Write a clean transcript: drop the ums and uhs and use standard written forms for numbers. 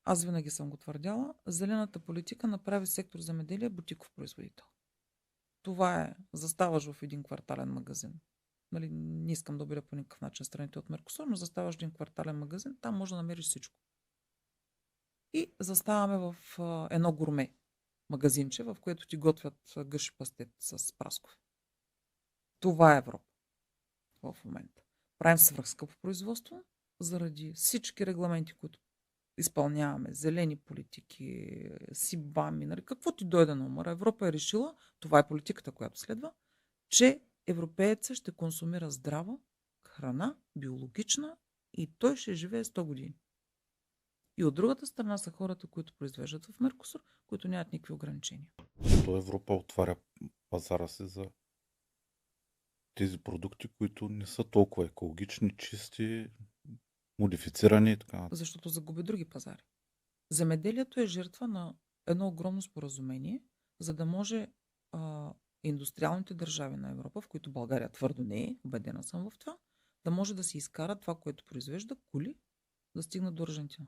аз винаги съм го твърдяла, зелената политика направи сектор земеделие бутиков производител. Това е, заставаш в един квартален магазин. Нали, не искам да обида по никакъв начин страните от Меркосур, но заставаш в един квартален магазин, там може да намериш всичко. И заставаме в едно гурме магазинче, в което ти готвят гъш и пастет с праскови. Това е Европа в момента. Правим свръхскъпо производство заради всички регламенти, които изпълняваме, зелени политики, СИБАМи, нали, какво ти дойде на умора. Европа е решила, това е политиката, която следва, че европеецът ще консумира здрава храна, биологична и той ще живее 100 години. И от другата страна са хората, които произвеждат в Меркосур, които нямат никакви ограничения. То Европа отваря пазара си за тези продукти, които не са толкова екологични, чисти, модифицирани и така нататък. Защото загуби други пазари. Земеделието е жертва на едно огромно споразумение, за да може индустриалните държави на Европа, в които България твърдо не е, убедена съм в това, да може да си изкара това, което произвежда, коли, да стигнат до Аржентина.